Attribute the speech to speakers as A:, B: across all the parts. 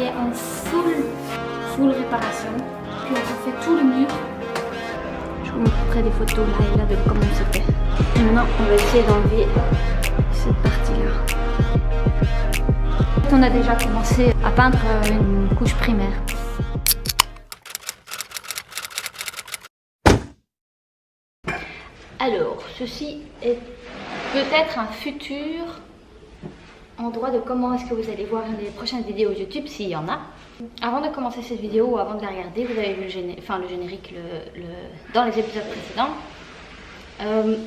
A: est en full réparation. Puis on refait tout le mur. Je vous montrerai des photos là et là de comment c'était. Et maintenant on va essayer d'enlever cette partie-là. On a déjà commencé à peindre une couche primaire. Alors, ceci est peut-être un futur endroit de comment est-ce que vous allez voir les prochaines vidéos YouTube, s'il y en a. Avant de commencer cette vidéo ou avant de la regarder, vous avez vu le générique dans les épisodes précédents.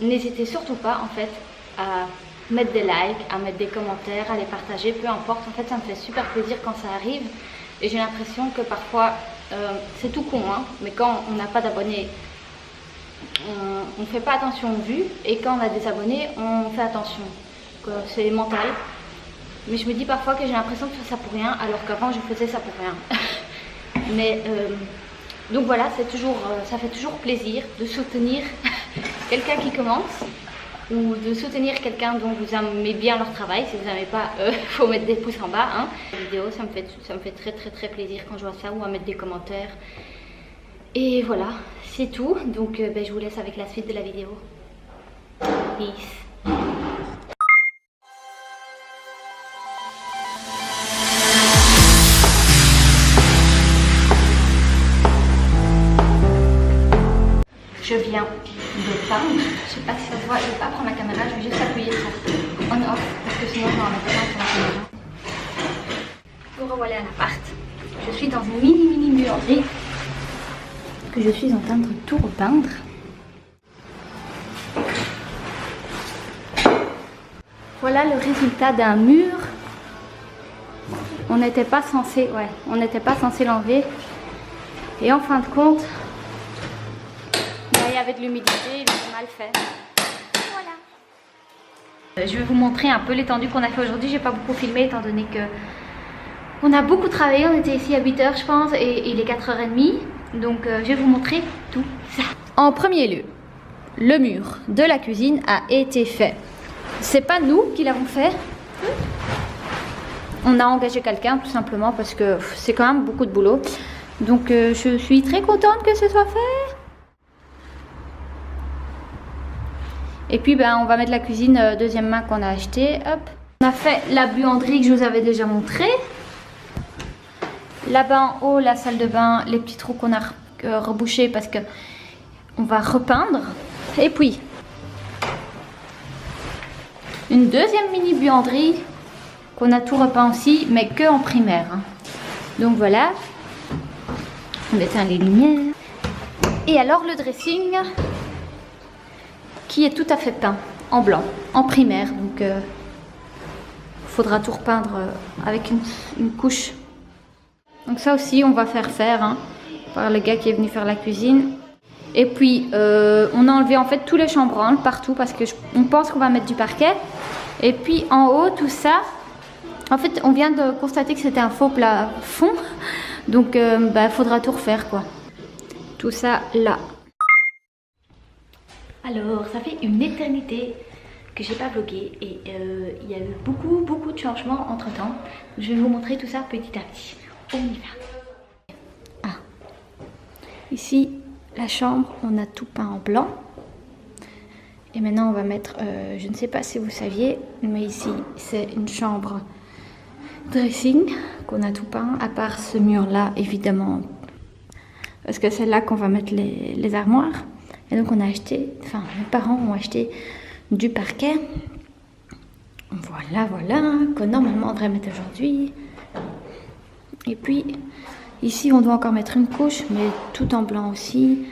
A: N'hésitez surtout pas en fait à mettre des likes, à mettre des commentaires, à les partager, peu importe. En fait, ça me fait super plaisir quand ça arrive. Et j'ai l'impression que parfois, c'est tout con, hein, mais quand on n'a pas d'abonnés, on ne fait pas attention aux vues. Et quand on a des abonnés, on fait attention. C'est mental. Mais je me dis parfois que j'ai l'impression de faire ça pour rien, alors qu'avant je faisais ça pour rien. Mais donc voilà, ça fait toujours plaisir de soutenir quelqu'un qui commence, ou de soutenir quelqu'un dont vous aimez bien leur travail. Si vous n'aimez pas, faut mettre des pouces en bas. Hein. La vidéo, ça me fait très plaisir quand je vois ça, ou à mettre des commentaires. Et voilà, c'est tout. Donc je vous laisse avec la suite de la vidéo. Peace. Je viens de peindre. Je sais pas si ça se voit, je vais pas prendre la caméra, je vais juste appuyer sur on-off parce que sinon je vais en mettre plein sur la caméra. Vous revoilà à l'appart. Je suis dans une mini buanderie que je suis en train de tout repeindre. Voilà le résultat d'un mur. On n'était pas censé, l'enlever. Et en fin de compte, il y avait de l'humidité, il était mal fait. Voilà. Je vais vous montrer un peu l'étendue qu'on a fait aujourd'hui. J'ai pas beaucoup filmé étant donné que on a beaucoup travaillé. On était ici à 8 h je pense et il est 4 h 30. Donc je vais vous montrer tout ça. En premier lieu, le mur de la cuisine a été fait. C'est pas nous qui l'avons fait. On a engagé quelqu'un tout simplement parce que c'est quand même beaucoup de boulot. Donc je suis très contente que ce soit fait. Et puis on va mettre la cuisine deuxième main qu'on a acheté. Hop. On a fait la buanderie que je vous avais déjà montré. Là-bas en haut, la salle de bain, les petits trous qu'on a rebouchés parce que on va repeindre. Et puis une deuxième mini buanderie qu'on a tout repeint aussi, mais que en primaire. Hein. Donc voilà. On éteint les lumières. Et alors le dressing qui est tout à fait peint en blanc, en primaire. Donc faudra tout repeindre avec une couche. Donc ça aussi on va faire hein, par le gars qui est venu faire la cuisine. Et puis on a enlevé en fait tous les chambranles partout parce que on pense qu'on va mettre du parquet. Et puis en haut tout ça, en fait on vient de constater que c'était un faux plafond. Donc faudra tout refaire quoi. Tout ça là. Alors, ça fait une éternité que j'ai pas vlogué et il y a eu beaucoup de changements entre temps. Je vais vous montrer tout ça petit à petit. On y va. Ah. Ici, la chambre, on a tout peint en blanc. Et maintenant, on va mettre, je ne sais pas si vous saviez, mais ici, c'est une chambre dressing qu'on a tout peint, à part ce mur-là, évidemment. Parce que c'est là qu'on va mettre les armoires. Et donc on a acheté, enfin mes parents ont acheté du parquet. Voilà, que normalement on devrait mettre aujourd'hui. Et puis ici on doit encore mettre une couche, mais tout en blanc aussi.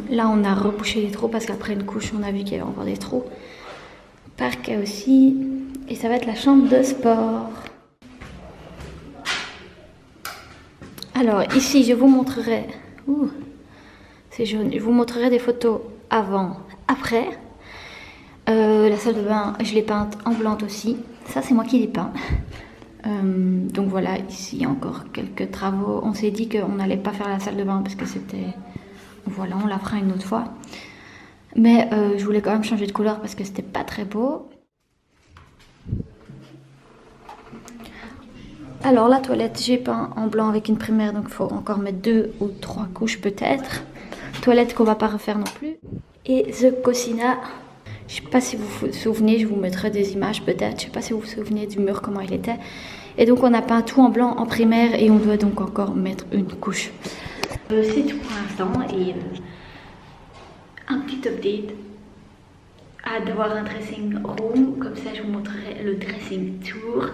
A: Là on a rebouché les trous parce qu'après une couche on a vu qu'il y avait encore des trous. Parquet aussi. Et ça va être la chambre de sport. Alors ici je vous montrerai... c'est jaune. Je vous montrerai des photos avant, après. La salle de bain, je l'ai peinte en blanc aussi. Ça, c'est moi qui l'ai peint. Donc voilà, ici, il y a encore quelques travaux. On s'est dit qu'on n'allait pas faire la salle de bain parce que c'était... Voilà, on la fera une autre fois. Mais je voulais quand même changer de couleur parce que c'était pas très beau. Alors la toilette, j'ai peint en blanc avec une primaire, donc il faut encore mettre 2 ou 3 couches peut-être. Toilette qu'on va pas refaire non plus. Et The Cocina, je sais pas si vous vous souvenez, je vous mettrai des images peut-être. Je sais pas si vous vous souvenez du mur, comment il était. Et donc on a peint tout en blanc en primaire et on doit donc encore mettre une couche. C'est tout pour l'instant et un petit update. Hâte d'avoir un dressing room, comme ça je vous montrerai le dressing tour.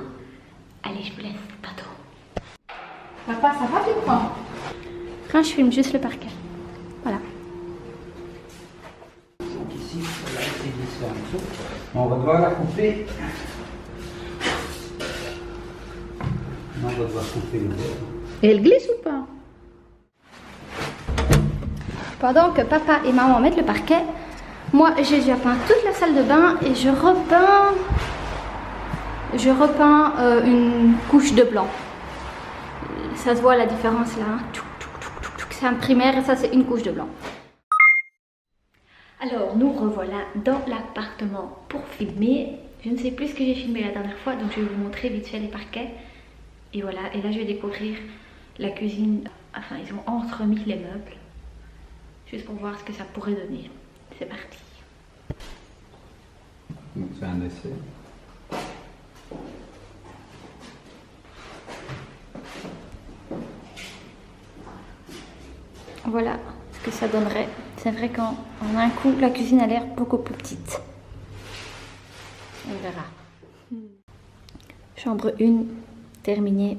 A: Allez, je vous laisse, tantôt.
B: Papa, ça va, tu prends?
A: Quand je filme juste le parquet. Voilà.
C: Ici, là, c'est glissé en dessous. On va devoir la couper. On va devoir couper le verre.
B: Et elle glisse ou pas?
A: Pendant que papa et maman mettent le parquet, moi j'ai déjà peint toute la salle de bain et je repeins une couche de blanc. Ça se voit la différence là. C'est un primaire et ça c'est une couche de blanc. Alors nous revoilà dans l'appartement pour filmer. Je ne sais plus ce que j'ai filmé la dernière fois, donc je vais vous montrer vite fait les parquets. Et voilà, et là je vais découvrir la cuisine. Enfin, ils ont entremis les meubles. Juste pour voir ce que ça pourrait donner. C'est parti.
C: Donc c'est un essai.
A: Voilà ce que ça donnerait. C'est vrai qu'en un coup, la cuisine a l'air beaucoup plus petite. On verra. Chambre 1, terminée.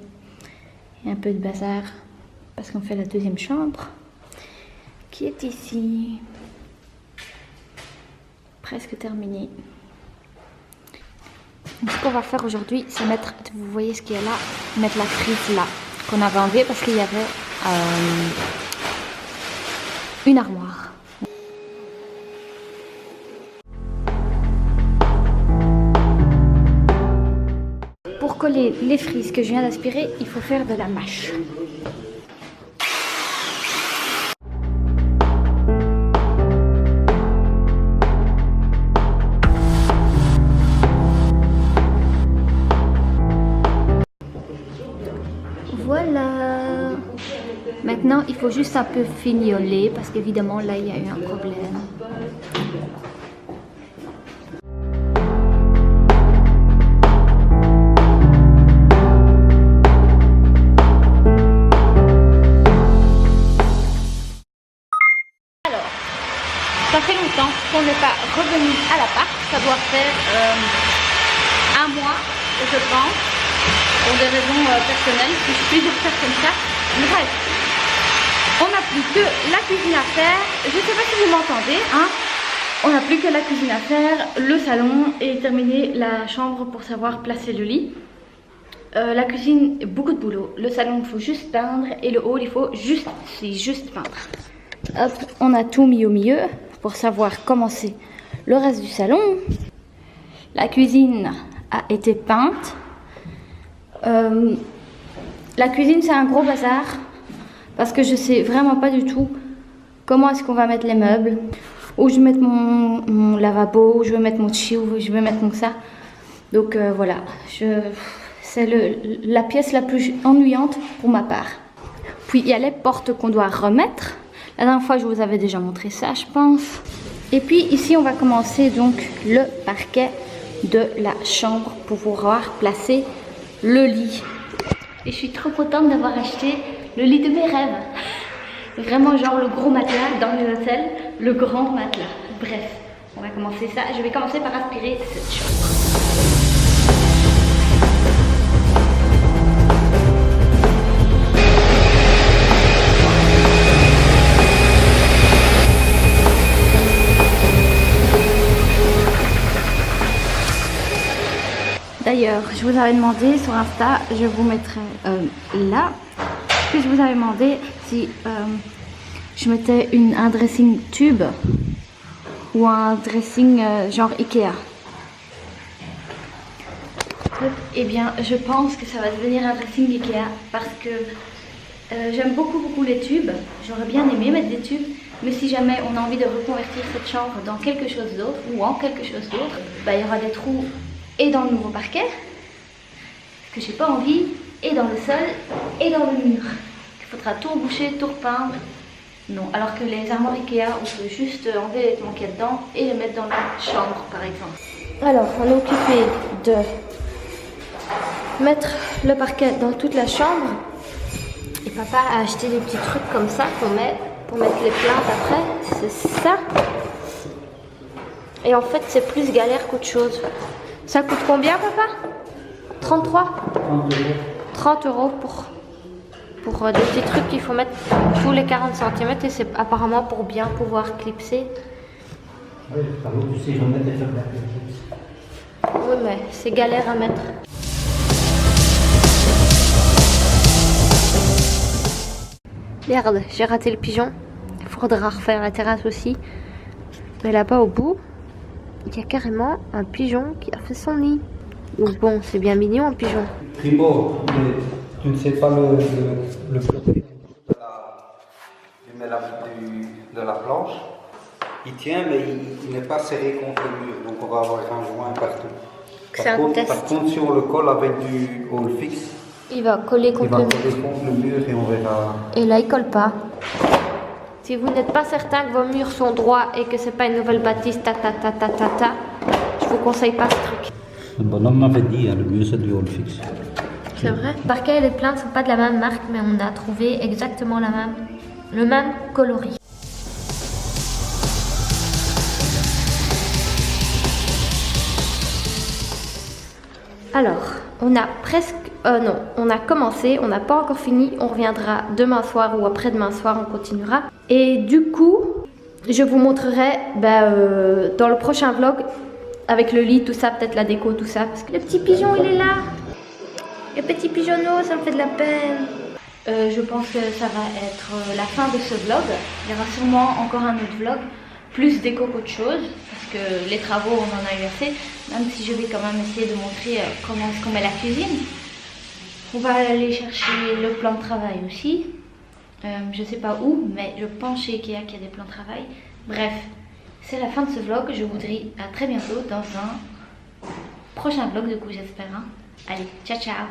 A: Et un peu de bazar parce qu'on fait la deuxième chambre qui est ici. Presque terminée. Donc, ce qu'on va faire aujourd'hui, c'est mettre, vous voyez ce qu'il y a là, mettre la frise là, qu'on avait enlevée parce qu'il y avait une armoire. Pour coller les frises que je viens d'aspirer, il faut faire de la mâche. Voilà. Maintenant, il faut juste un peu fignoler parce qu'évidemment, là, il y a eu un problème. Alors, ça fait longtemps qu'on n'est pas revenu à l'appart. Ça doit faire un mois, je pense. Pour des raisons personnelles, si je puis dire ça comme ça. Bref, on n'a plus que la cuisine à faire. Je ne sais pas si vous m'entendez, hein. On n'a plus que la cuisine à faire, le salon et terminer la chambre pour savoir placer le lit. La cuisine, beaucoup de boulot. Le salon, il faut juste peindre et le hall, il faut juste peindre. Hop, on a tout mis au milieu pour savoir commencer le reste du salon. La cuisine a été peinte. La cuisine c'est un gros bazar parce que je sais vraiment pas du tout comment est-ce qu'on va mettre les meubles, où je vais mettre mon lavabo, où je vais mettre mon chi, où je vais mettre mon ça. Donc voilà, c'est la pièce la plus ennuyante pour ma part. Puis il y a les portes qu'on doit remettre. La dernière fois je vous avais déjà montré ça, je pense. Et puis ici on va commencer donc le parquet de la chambre pour pouvoir placer le lit. Et je suis trop contente d'avoir acheté le lit de mes rêves. Vraiment genre le gros matelas dans les hôtels, le grand matelas. Bref, on va commencer ça. Je vais commencer par aspirer cette chambre. D'ailleurs, je vous avais demandé sur Insta, je vous mettrai là, que je vous avais demandé si je mettais un dressing tube ou un dressing genre Ikea. Eh bien, je pense que ça va devenir un dressing Ikea parce que j'aime beaucoup les tubes. J'aurais bien aimé mettre des tubes, mais si jamais on a envie de reconvertir cette chambre dans quelque chose d'autre ou en quelque chose d'autre, bah, il y aura des trous et dans le nouveau parquet, parce que j'ai pas envie et dans le sol et dans le mur. Il faudra tout reboucher, tout repeindre. Non, alors que les armoires Ikea, on peut juste enlever les vêtements qu'il y a dedans et les mettre dans la chambre par exemple. Alors, on est occupé de mettre le parquet dans toute la chambre. Et papa a acheté des petits trucs comme ça qu'on met pour mettre les plaintes après. C'est ça. Et en fait, c'est plus galère qu'autre chose. Ça coûte combien, papa? 33 30 € pour des petits trucs qu'il faut mettre tous les 40 cm et c'est apparemment pour bien pouvoir clipser.
C: Oui, par contre, tu sais, je vais mettre les faibles à clipser.
A: Oui, mais c'est galère à mettre. Merde, j'ai raté le pigeon. Il faudra refaire la terrasse aussi. Mais là-bas au bout, il y a carrément un pigeon qui a fait son nid. Donc bon, c'est bien mignon un pigeon.
C: Primo, tu ne sais pas le de la planche. Il tient, mais il n'est pas serré contre le mur. Donc on va avoir un joint partout. Par contre, si on le colle avec du hall fixe,
A: il va coller contre
C: le mur et on verra.
A: Et là, il colle pas. Si vous n'êtes pas certain que vos murs sont droits et que c'est pas une nouvelle bâtisse, je vous conseille pas ce truc.
C: Le bonhomme m'avait dit, hein, le mur c'est du hall fixe.
A: C'est vrai. Le parquet et les plaintes ne sont pas de la même marque, mais on a trouvé exactement le même coloris. Alors, on a presque... non, on a commencé, on n'a pas encore fini. On reviendra demain soir ou après-demain soir, on continuera. Et du coup, je vous montrerai dans le prochain vlog, avec le lit, tout ça, peut-être la déco, tout ça. Parce que le petit pigeon, il est là. Le petit pigeonneau, ça me fait de la peine. Je pense que ça va être la fin de ce vlog. Il y aura sûrement encore un autre vlog. Plus déco qu'autre chose. Parce que les travaux, on en a eu assez. Même si je vais quand même essayer de montrer comment est-ce qu'on met la cuisine. On va aller chercher le plan de travail aussi. Je sais pas où, mais je pense chez Ikea qu'il y a des plans de travail. Bref, c'est la fin de ce vlog. Je vous dis à très bientôt dans un prochain vlog de coup, j'espère. Hein. Allez, ciao ciao.